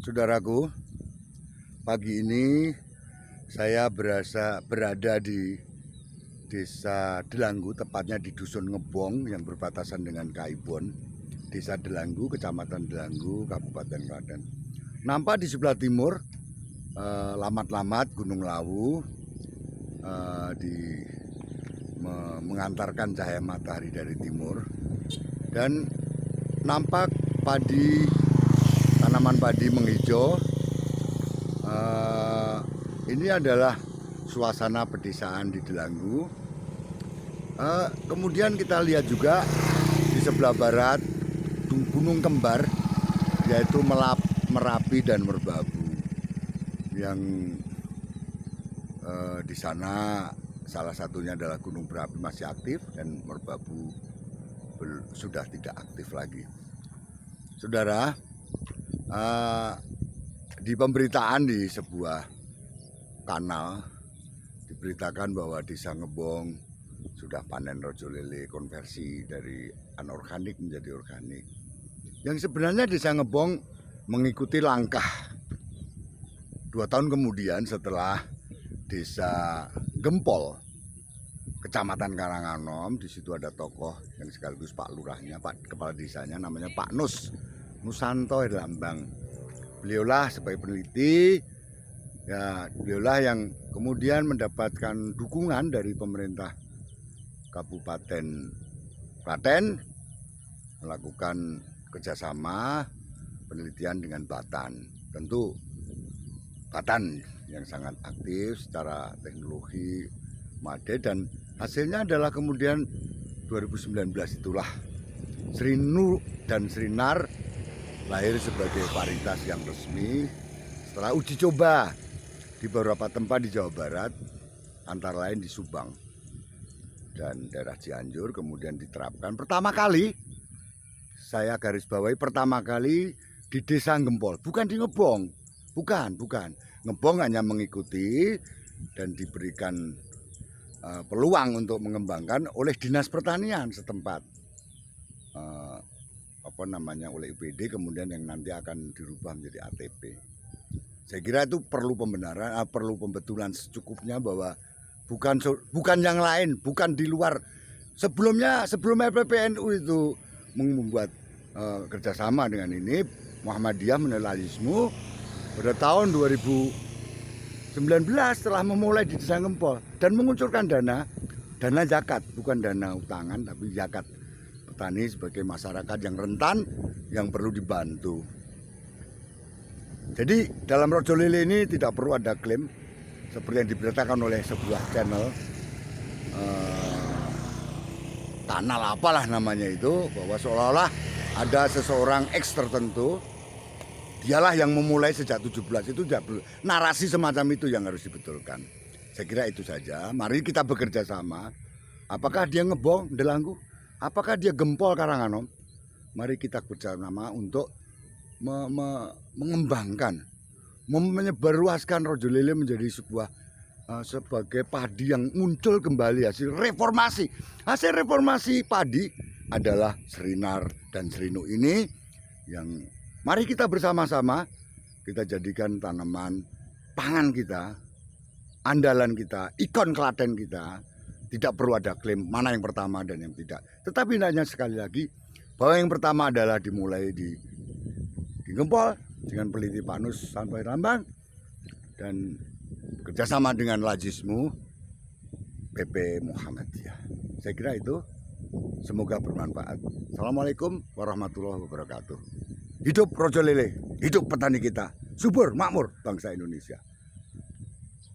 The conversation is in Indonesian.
Saudaraku, pagi ini saya berada di Desa Delanggu, tepatnya di Dusun Ngebong yang berbatasan dengan Kaibon. Desa Delanggu, Kecamatan Delanggu, Kabupaten Klaten. Nampak di sebelah timur lamat-lamat Gunung Lawu mengantarkan cahaya matahari dari timur, dan nampak tanaman padi menghijau. Ini adalah suasana pedesaan di Delanggu. Kemudian kita lihat juga di sebelah barat gunung kembar, yaitu Merapi dan Merbabu, yang di sana salah satunya adalah Gunung Merapi masih aktif dan Merbabu sudah tidak aktif lagi. Saudara, di pemberitaan di sebuah kanal diberitakan bahwa Desa Ngebong sudah panen rojo lele, konversi dari anorganik menjadi organik. Yang sebenarnya Desa Ngebong mengikuti langkah 2 tahun kemudian setelah Desa Gempol, Kecamatan Karanganom. Di situ ada tokoh yang sekaligus Pak Lurahnya, Pak Kepala Desanya, namanya Pak Nusanto Lambang. Beliaulah sebagai peneliti, ya beliaulah yang kemudian mendapatkan dukungan dari pemerintah Kabupaten Klaten melakukan kerjasama penelitian dengan Batan. Tentu Batan yang sangat aktif secara teknologi Made, dan hasilnya adalah kemudian 2019 itulah Srinu dan Srinar lahir sebagai varietas yang resmi setelah uji coba di beberapa tempat di Jawa Barat, antara lain di Subang dan daerah Cianjur. Kemudian diterapkan pertama kali, saya garis bawahi, pertama kali di Desa Gempol, bukan di Ngebong, bukan. Ngebong hanya mengikuti dan diberikan peluang untuk mengembangkan oleh Dinas Pertanian setempat, oleh UPD, kemudian yang nanti akan dirubah menjadi ATP. Saya kira itu perlu pembenaran, perlu pembetulan secukupnya bahwa bukan yang lain, bukan di luar. Sebelum PPNU itu membuat kerjasama dengan ini, Muhammadiyah Menelahismu pada tahun 2019 telah memulai di Desa Gempol dan mengucurkan dana zakat, bukan dana utangan tapi zakat petani sebagai masyarakat yang rentan yang perlu dibantu. Jadi dalam rojo lele ini tidak perlu ada klaim seperti yang diberitakan oleh sebuah channel, kanal apalah namanya itu, bahwa seolah-olah ada seseorang X tertentu, dialah yang memulai sejak 17. Itu narasi semacam itu yang harus dibetulkan. Saya kira itu saja. Mari kita bekerja sama. Apakah dia Ngebong, Delanggu? Apakah dia Gempol, Karanganom? Mari kita bersama untuk mengembangkan, menyebarluaskan rojo lele menjadi sebagai padi yang muncul kembali hasil reformasi. Hasil reformasi padi adalah Srinar dan Srinu ini, yang mari kita bersama-sama kita jadikan tanaman pangan kita, andalan kita, ikon Klaten kita. Tidak perlu ada klaim mana yang pertama dan yang tidak. Tetapi hanya sekali lagi bahwa yang pertama adalah dimulai di Gempol dengan peneliti Pak Nusanto Lambang dan kerjasama dengan Lajismu PP Muhammadiyah. Saya kira itu, semoga bermanfaat. Assalamualaikum warahmatullahi wabarakatuh. Hidup rojo lele, hidup petani kita, subur makmur bangsa Indonesia.